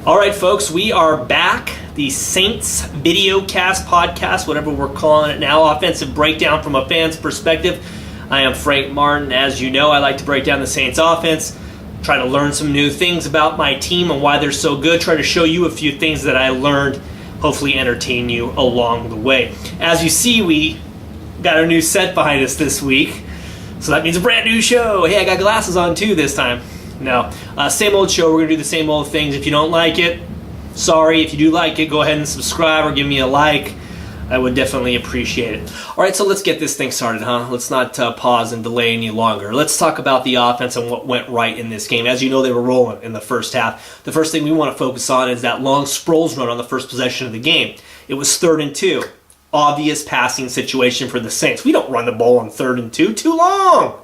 All right, folks, we are back. The Saints Videocast podcast, whatever we're calling it now, offensive breakdown from a fan's perspective. I am Frank Martin. As you know, I like to break down the Saints offense, try to learn some new things about my team and why they're so good, try to show you a few things that I learned, hopefully entertain you along the way. As you see, we got our new set behind us this week, so that means a brand new show. Hey, I got glasses on too this time. No, same old show. We're going to do the same old things. If you don't like it, sorry. If you do like it, go ahead and subscribe or give me a like. I would definitely appreciate it. All right, so let's get this thing started, huh? Let's not pause and delay any longer. Let's talk about the offense and what went right in this game. As you know, they were rolling in the first half. The first thing we want to focus on is that long Sproles run on the first possession of the game. It was 3rd and 2. Obvious passing situation for the Saints. We don't run the ball on 3rd and 2. Too long.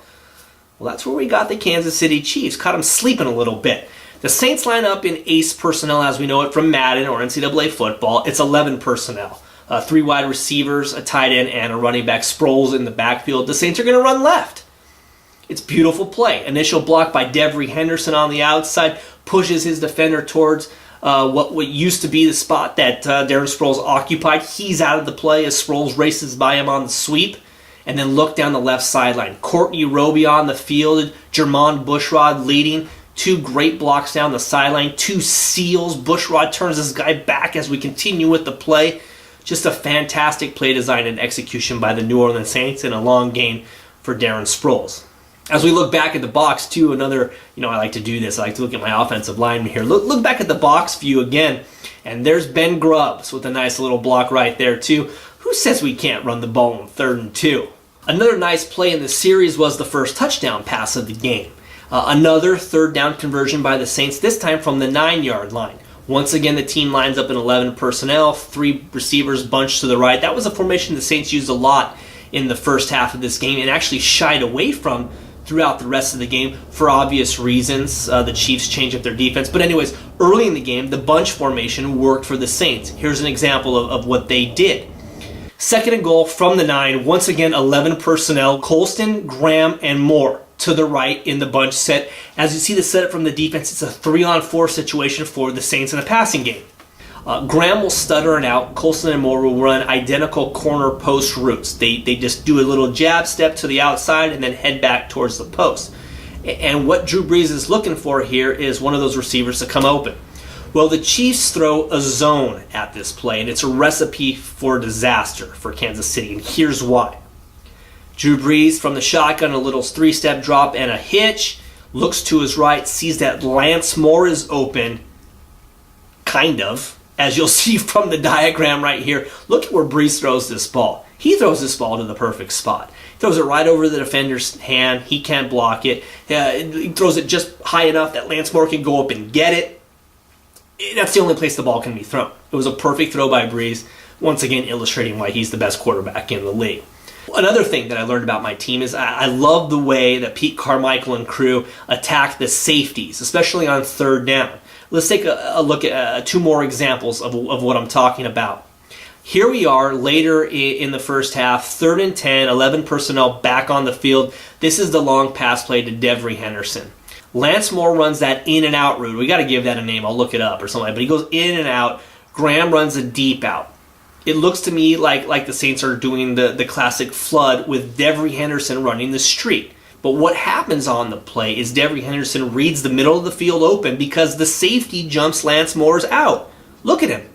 Well, that's where we got the Kansas City Chiefs. Caught them sleeping a little bit. The Saints line up in ace personnel as we know it from Madden or NCAA football. It's 11 personnel. 3 wide receivers, a tight end, and a running back. Sproles in the backfield. The Saints are going to run left. It's beautiful play. Initial block by Devery Henderson on the outside. Pushes his defender towards what used to be the spot that Darren Sproles occupied. He's out of the play as Sproles races by him on the sweep. And then look down the left sideline. Courtney Roby on the field. Jermon Bushrod leading. 2 great blocks down the sideline. 2 seals. Bushrod turns this guy back as we continue with the play. Just a fantastic play design and execution by the New Orleans Saints and a long gain for Darren Sproles. As we look back at the box, too, I like to do this. I like to look at my offensive lineman here. Look back at the box view again. And there's Ben Grubbs with a nice little block right there, too. Who says we can't run the ball on 3rd and 2? Another nice play in the series was the first touchdown pass of the game. Another 3rd down conversion by the Saints, this time from the 9-yard line. Once again, the team lines up in 11 personnel, 3 receivers bunched to the right. That was a formation the Saints used a lot in the first half of this game and actually shied away from throughout the rest of the game for obvious reasons. The Chiefs changed up their defense. But anyways, early in the game, the bunch formation worked for the Saints. Here's an example of what they did. 2nd and goal from the 9. Once again, 11 personnel. Colston, Graham, and Moore to the right in the bunch set. As you see the setup from the defense, it's a 3-on-4 situation for the Saints in the passing game. Graham will stutter and out. Colston and Moore will run identical corner post routes. They just do a little jab step to the outside and then head back towards the post. And what Drew Brees is looking for here is one of those receivers to come open. Well, the Chiefs throw a zone at this play, and it's a recipe for disaster for Kansas City, and here's why. Drew Brees from the shotgun, a little 3-step drop and a hitch, looks to his right, sees that Lance Moore is open, kind of, as you'll see from the diagram right here. Look at where Brees throws this ball. He throws this ball to the perfect spot. He throws it right over the defender's hand. He can't block it. He throws it just high enough that Lance Moore can go up and get it. That's the only place the ball can be thrown. It was a perfect throw by Brees, once again illustrating why he's the best quarterback in the league. Another thing that I learned about my team is I love the way that Pete Carmichael and crew attack the safeties, especially on 3rd down. Let's take a look at 2 more examples of what I'm talking about. Here we are later in the first half, 3rd and 10, 11 personnel back on the field. This is the long pass play to Devery Henderson. Lance Moore runs that in and out route. We got to give that a name. I'll look it up or something. But he goes in and out. Graham runs a deep out. It looks to me like the Saints are doing the classic flood with Devery Henderson running the streak. But what happens on the play is Devery Henderson reads the middle of the field open because the safety jumps Lance Moore's out. Look at him.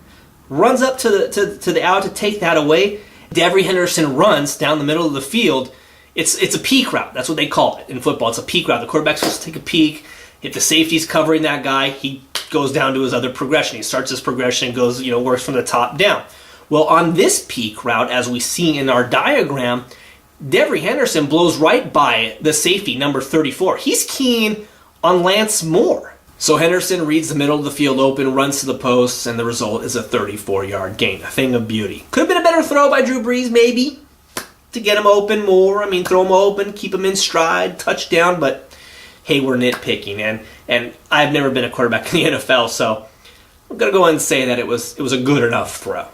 Runs up to the out to take that away. Devery Henderson runs down the middle of the field. It's a peek route. That's what they call it in football. It's a peek route. The quarterback's supposed to take a peek. If the safety's covering that guy, he goes down to his other progression. He starts his progression and goes, works from the top down. Well, on this peek route, as we see in our diagram, Devery Henderson blows right by the safety, number 34. He's keen on Lance Moore. So Henderson reads the middle of the field open, runs to the posts, and the result is a 34-yard gain. A thing of beauty. Could have been a better throw by Drew Brees, maybe, to get him open more. Throw him open, keep him in stride, touchdown, but hey, we're nitpicking. And I've never been a quarterback in the NFL, so I'm going to go ahead and say that it was a good enough throw.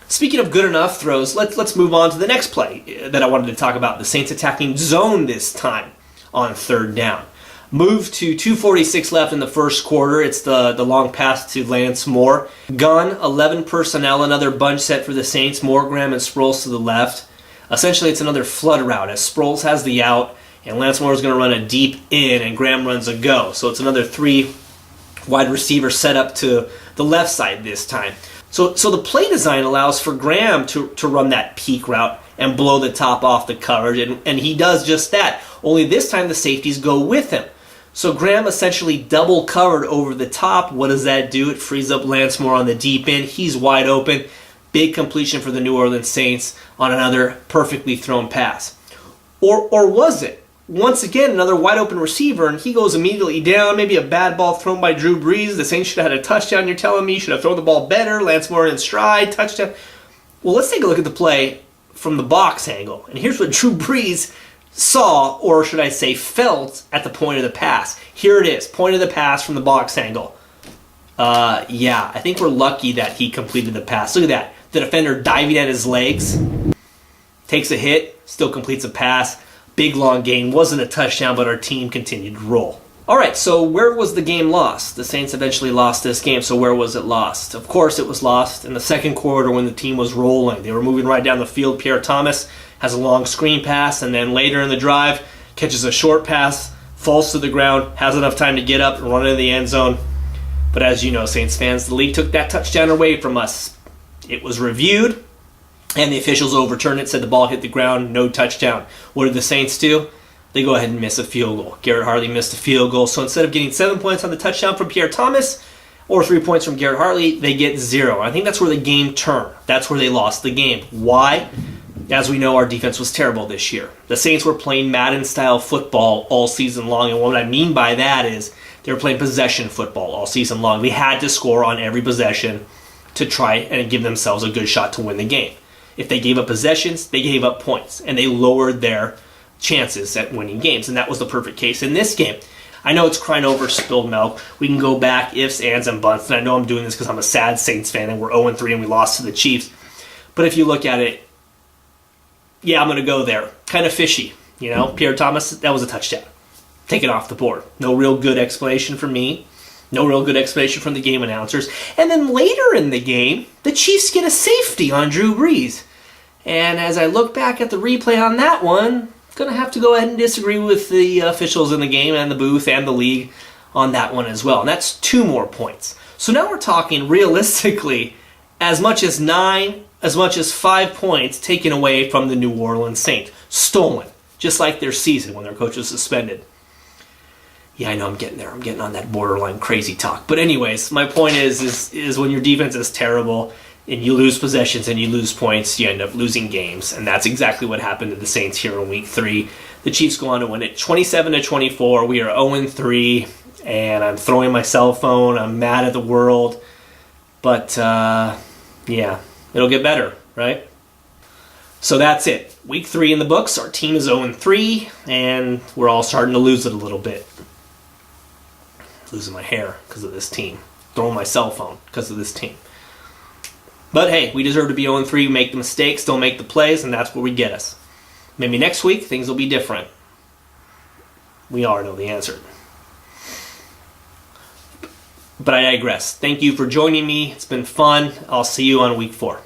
Speaking of good enough throws, let's move on to the next play that I wanted to talk about. The Saints attacking zone this time on 3rd down. Move to 2:46 left in the first quarter. It's the long pass to Lance Moore. Gun, 11 personnel, another bunch set for the Saints. Moore, Graham, and Sproles to the left. Essentially, it's another flood route as Sproles has the out, and Lance Moore is going to run a deep in, and Graham runs a go. So it's another 3 wide receiver set up to the left side this time. So the play design allows for Graham to run that peak route and blow the top off the coverage, and he does just that. Only this time the safeties go with him. So Graham essentially double covered over the top. What does that do? It frees up Lance Moore on the deep end. He's wide open. Big completion for the New Orleans Saints on another perfectly thrown pass. Or was it? Once again, another wide open receiver, and he goes immediately down. Maybe a bad ball thrown by Drew Brees. The Saints should have had a touchdown, you're telling me. Should have thrown the ball better. Lance Moore in stride, touchdown. Well, let's take a look at the play from the box angle. And here's what Drew Brees saw, or should I say felt, at the point of the pass. Here it is, point of the pass from the box angle. Yeah, I think we're lucky that he completed the pass. Look at that. The defender diving at his legs. Takes a hit, still completes a pass. Big long gain. Wasn't a touchdown, but our team continued to roll. All right, so where was the game lost? The Saints eventually lost this game, so where was it lost? Of course it was lost in the second quarter when the team was rolling. They were moving right down the field. Pierre Thomas has a long screen pass, and then later in the drive, catches a short pass, falls to the ground, has enough time to get up and run into the end zone. But as you know, Saints fans, the league took that touchdown away from us. It was reviewed, and the officials overturned it, said the ball hit the ground, no touchdown. What did the Saints do? They go ahead and miss a field goal. Garrett Hartley missed a field goal, so instead of getting 7 points on the touchdown from Pierre Thomas, or 3 points from Garrett Hartley, they get 0. I think that's where the game turned. That's where they lost the game. Why? As we know, our defense was terrible this year. The Saints were playing Madden-style football all season long, and what I mean by that is they were playing possession football all season long. They had to score on every possession to try and give themselves a good shot to win the game. If they gave up possessions, they gave up points, and they lowered their chances at winning games, and that was the perfect case in this game. I know it's crying over spilled milk. We can go back ifs, ands, and buts, and I know I'm doing this because I'm a sad Saints fan, and we're 0-3 and we lost to the Chiefs. But if you look at it, yeah, I'm going to go there. Kind of fishy, you know? Pierre Thomas, that was a touchdown. Take it off the board. No real good explanation from me. No real good explanation from the game announcers. And then later in the game, the Chiefs get a safety on Drew Brees. And as I look back at the replay on that one, going to have to go ahead and disagree with the officials in the game and the booth and the league on that one as well. And that's 2 more points. So now we're talking realistically as much as 5 points taken away from the New Orleans Saints. Stolen. Just like their season when their coach was suspended. Yeah, I know I'm getting there. I'm getting on that borderline crazy talk. But anyways, my point is when your defense is terrible and you lose possessions and you lose points, you end up losing games. And that's exactly what happened to the Saints here in Week 3. The Chiefs go on to win it 27-24. We are 0-3, and I'm throwing my cell phone. I'm mad at the world. But, yeah, it'll get better, right? So that's it. Week 3 in the books. Our team is 0-3, and we're all starting to lose it a little bit. Losing my hair because of this team. Throwing my cell phone because of this team. But hey, we deserve to be 0-3, make the mistakes, don't make the plays, and that's where we get us. Maybe next week, things will be different. We all know the answer. But I digress. Thank you for joining me. It's been fun. I'll see you on Week 4.